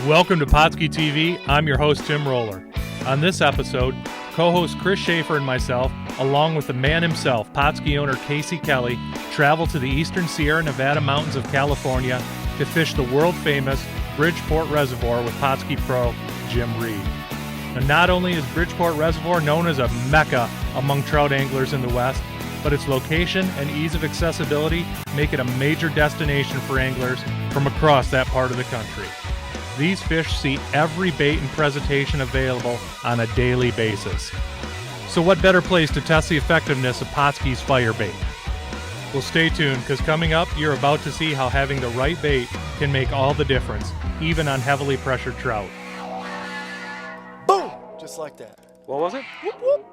Welcome to Pautzke TV. I'm your host, Tim Roller. On this episode, co-host Chris Schaefer and myself, along with the man himself, Pautzke owner Casey Kelly, travel to the eastern Sierra Nevada mountains of California to fish the world-famous Bridgeport Reservoir with Pautzke pro Jim Reed. And not only is Bridgeport Reservoir known as a mecca among trout anglers in the West, but its location and ease of accessibility make it a major destination for anglers from across that part of the country. These fish see every bait and presentation available on a daily basis. So what better place to test the effectiveness of Pautzke's fire bait? Well, stay tuned, because coming up, you're about to see how having the right bait can make all the difference, even on heavily pressured trout. Boom! Just like that. What was it? Whoop, whoop.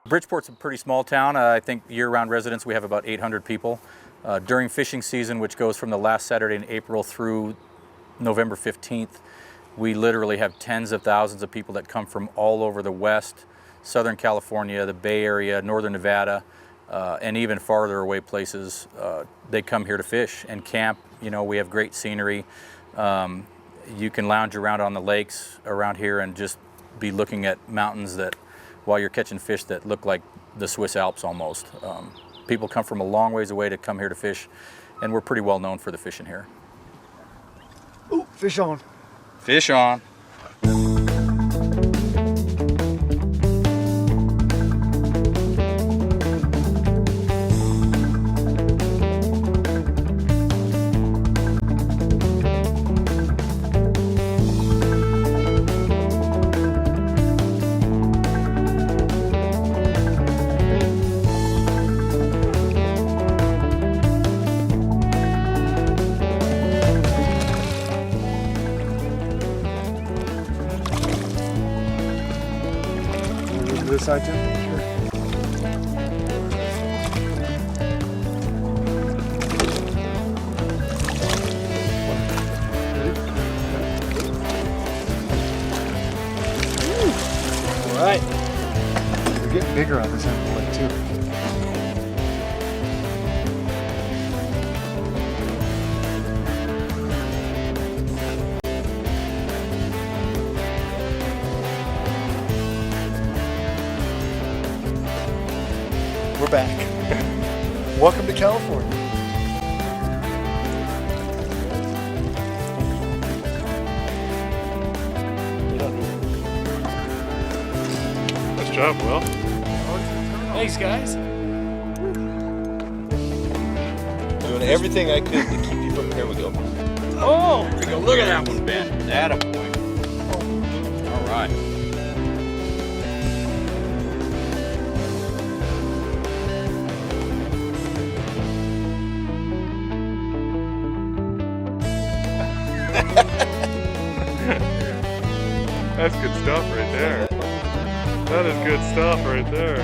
Bridgeport's a pretty small town. I think year-round residents, we have about 800 people. During fishing season, which goes from the last Saturday in April through November 15th, we literally have tens of thousands of people that come from all over the West, Southern California, the Bay Area, Northern Nevada, and even farther away places. They come here to fish and camp. You know, we have great scenery. You can lounge around on the lakes around here and just be looking at mountains that while you're catching fish that look like the Swiss Alps almost. People come from a long ways away to come here to fish, and we're pretty well known for the fishing here. Ooh, fish on. Fish on. This side too? Sure. All right. They're getting bigger on this end of the lake too. We're back. Welcome to California. Nice job, Will. Thanks, guys. Doing everything I could to keep you from. Here we go. Oh, here we go. Look at that one, Ben. Attaboy. All right. That's good stuff right there. That is good stuff right there.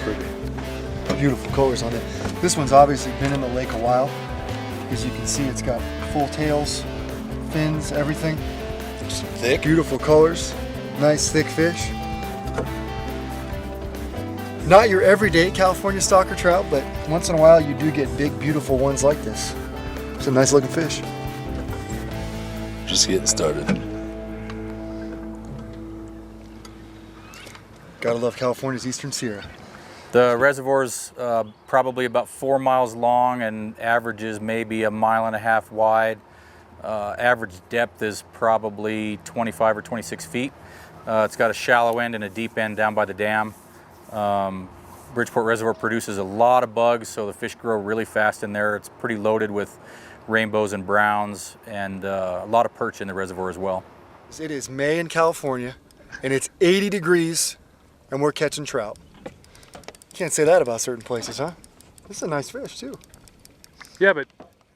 pretty. Beautiful colors on it. This one's obviously been in the lake a while. As you can see, it's got full tails, fins, everything. Just thick. Beautiful colors, nice thick fish. Not your everyday California stalker trout, but once in a while you do get big, beautiful ones like this. It's a nice looking fish. Just getting started. Gotta love California's Eastern Sierra. The reservoir's probably about 4 miles long and averages maybe 1.5 miles wide. Average depth is probably 25 or 26 feet. It's got a shallow end and a deep end down by the dam. Bridgeport Reservoir produces a lot of bugs, so the fish grow really fast in there. It's pretty loaded with rainbows and browns, and a lot of perch in the reservoir as well. It is May in California, and it's 80 degrees, and we're catching trout. Can't say that about certain places, huh? This is a nice fish too. Yeah, but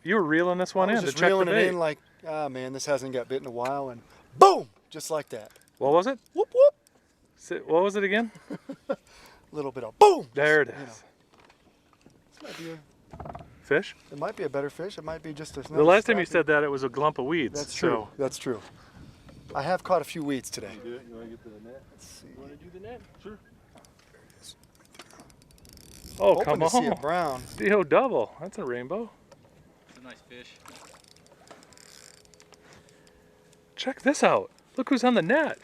you were reeling this one I was in to just check the reeling it bait. in like, ah man, this hasn't got bit in a while, and boom, just like that. What was it? Whoop whoop. What was it again? A little bit of boom. There it You know, is. this might be Fish? it might be a better fish. It might be just a. The last time you said that, it was a glump of weeds. That's true. So. That's true. I have caught a few weeds today. Do it. You want to get to the net? Let's see. You want to do the net? Sure. Oh, Hoping come to see a on. brown. D.O. double. That's a rainbow. It's a nice fish. Check this out. Look who's on the net.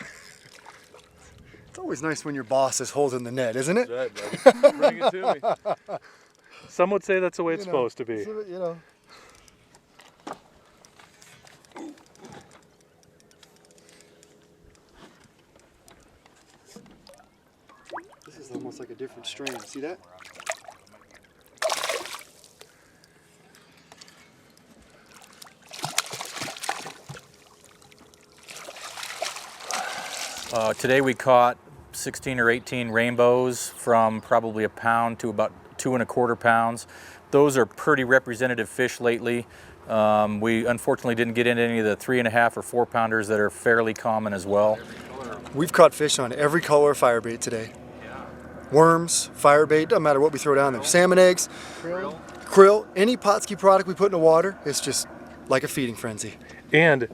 It's always nice when your boss is holding the net, isn't it? That's right, buddy. Bring it to me. Some would say that's the way it's You know, supposed to be. You know. This is almost like a different strain. See that? Today we caught 16 or 18 rainbows from probably a pound to about 2 1/4 pounds. Those are pretty representative fish lately. We unfortunately didn't get into any of the 3.5 or 4 pounders that are fairly common as well. We've caught fish on every color of firebait today. Worms, firebait, doesn't matter what we throw down there. Salmon eggs, krill, any Pautzke product we put in the water, it's just like a feeding frenzy. And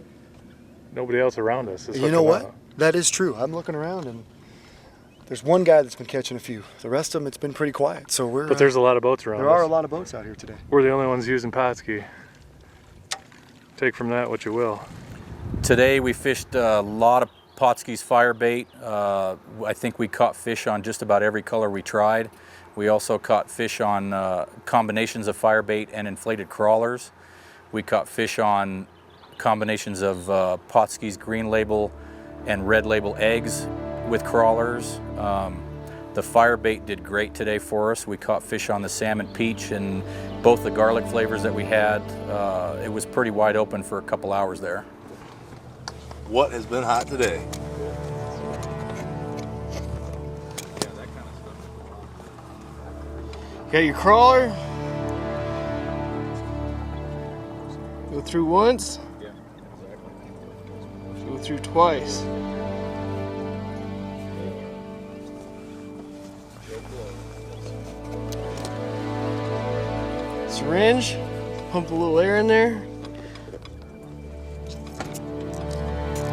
nobody else around us is You know hooking what? up. That is true. I'm looking around and there's one guy that's been catching a few. The rest of them, it's been pretty quiet. So we're. But there's a lot of boats around there are a us. lot of boats out here today. We're the only ones using Pautzke. Take from that what you will. Today we fished a lot of Pautzke's firebait. I think we caught fish on just about every color we tried. We also caught fish on combinations of firebait and inflated crawlers. We caught fish on combinations of Pautzke's green label and red label eggs with crawlers. The firebait did great today for us. We caught fish on the salmon peach and both the garlic flavors that we had. It was pretty wide open for a couple hours there. What has been hot today? Got your crawler. Go through once. Go through twice. Syringe. Pump a little air in there.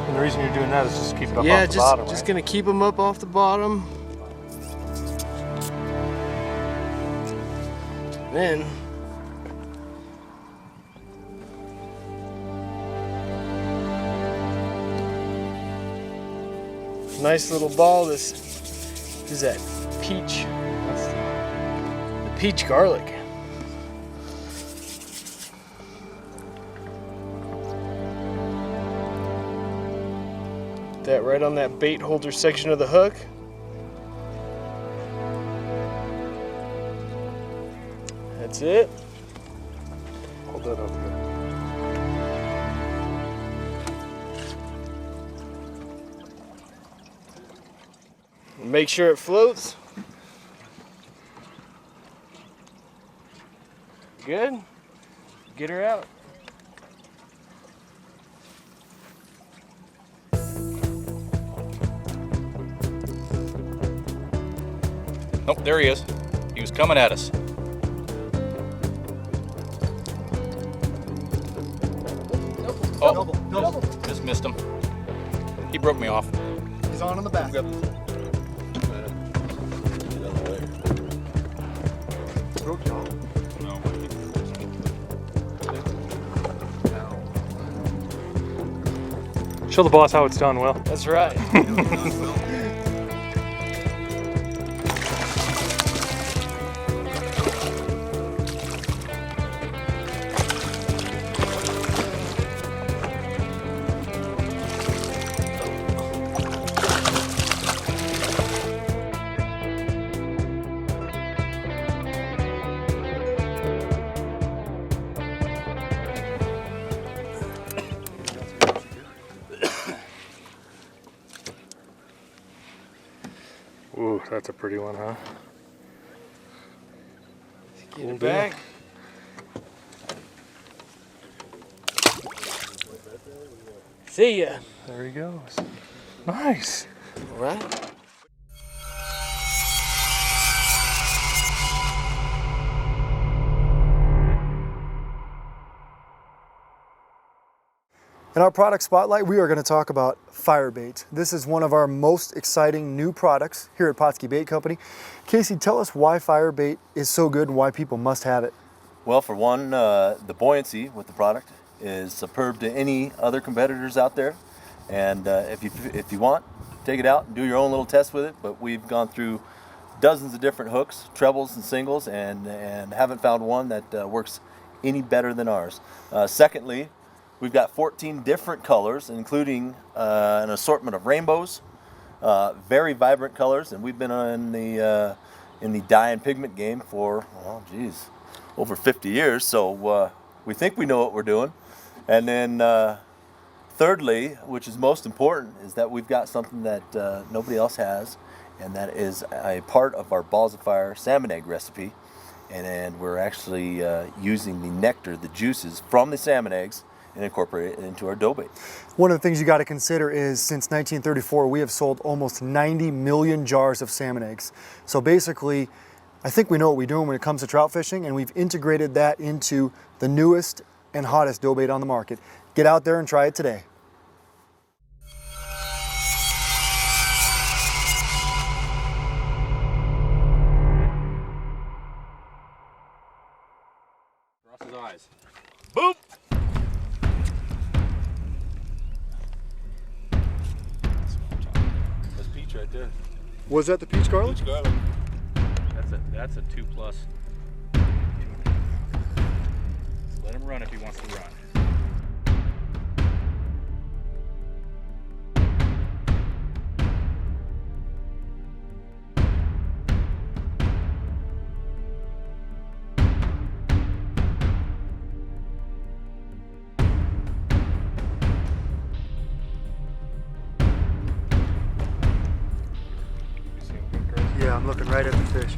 And the reason you're doing that is just to keep it up Yeah, off the bottom, just right? gonna keep them up off the bottom. Then nice little ball. This is that peach. That's the peach garlic. That right on that bait holder section of the hook. That's it. Hold that up here. Make sure it floats. Good. Get her out. Nope, There he is. He was coming at us. Oh, Double. just missed him. He broke me off. He's on the back. Broke you off? No. Show the boss how it's done, Will. That's right. Ooh, that's a pretty one, huh? Get it back. See ya. There he goes. Nice. All right. In our product spotlight, we are going to talk about Firebait. This is one of our most exciting new products here at Pautzke Bait Company. Casey, tell us why Firebait is so good and why people must have it. Well, for one, the buoyancy with the product is superb to any other competitors out there. And if you want, take it out and do your own little test with it. But we've gone through dozens of different hooks, trebles and singles, and haven't found one that works any better than ours. Secondly, we've got 14 different colors, including an assortment of rainbows, very vibrant colors, and we've been in the dye and pigment game for, well, geez, over 50 years. So we think we know what we're doing. And then thirdly, which is most important, is that we've got something that nobody else has, and that is a part of our balls of fire salmon egg recipe. And we're actually using the nectar, the juices from the salmon eggs, and incorporate it into our dough bait. One of the things you got to consider is since 1934, we have sold almost 90 million jars of salmon eggs. So basically, I think we know what we're doing when it comes to trout fishing, and we've integrated that into the newest and hottest dough bait on the market. Get out there and try it today. Cross his eyes. Boom! That's peach right there. Was that the peach garlic? Peach garlic. That's a 2+. Let him run if he wants to run. Yeah, I'm looking right at the fish.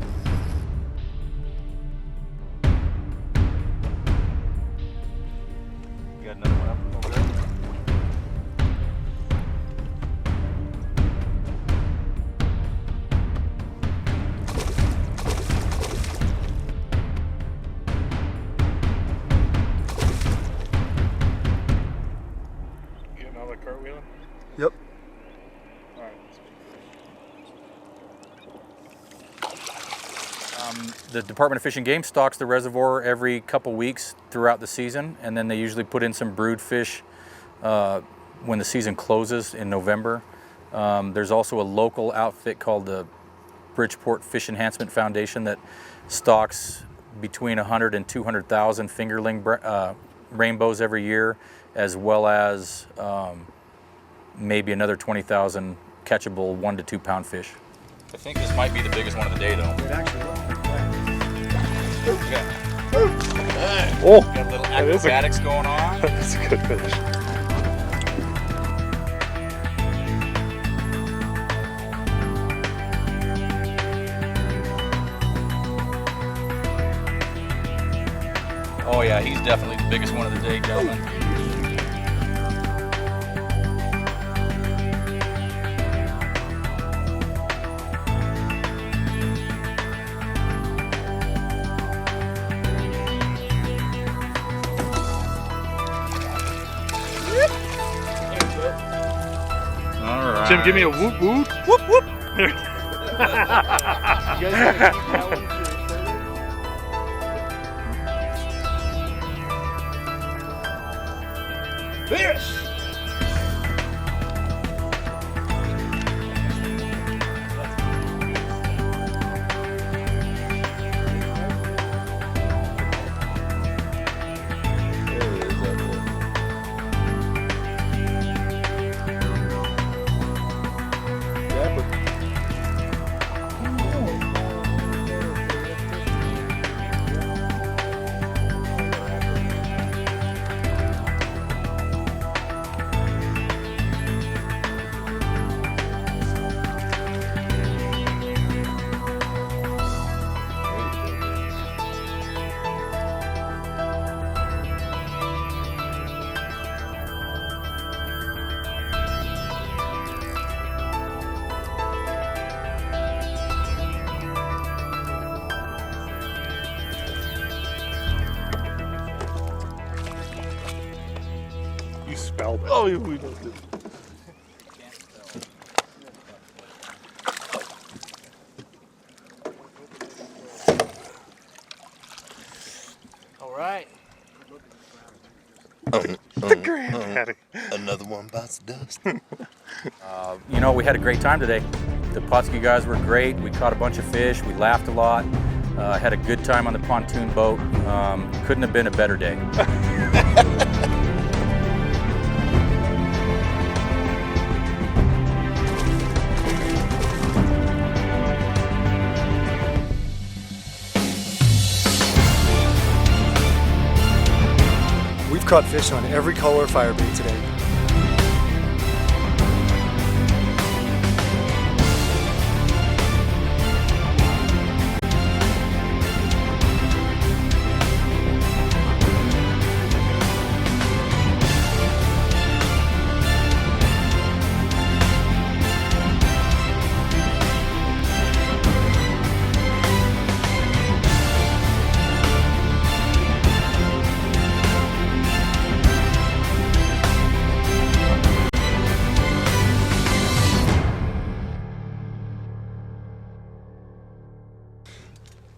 You got another one up over there? You getting all that cartwheeling? Yep. All right. The Department of Fish and Game stocks the reservoir every couple weeks throughout the season, and then they usually put in some brood fish when the season closes in November. There's also a local outfit called the Bridgeport Fish Enhancement Foundation that stocks between 100 and 200,000 fingerling rainbows every year, as well as maybe another 20,000 catchable 1 to 2 pound fish. I think this might be the biggest one of the day, though. It actually Oh, Got a little that is acrobatics going on. that's a good fish. Oh yeah, he's definitely the biggest one of the day, gentlemen. Tim, give me a whoop whoop. Whoop whoop. You guys want to keep that one for Fish! You spelled it. Oh, we don't do it. All right. The granddaddy. Another one bites the dust. You know, we had a great time today. The Pautzke guys were great. We caught a bunch of fish. We laughed a lot. Had a good time on the pontoon boat. Couldn't have been a better day. We've caught fish on every color firebait today.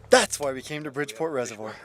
That's why we came to Bridgeport Reservoir.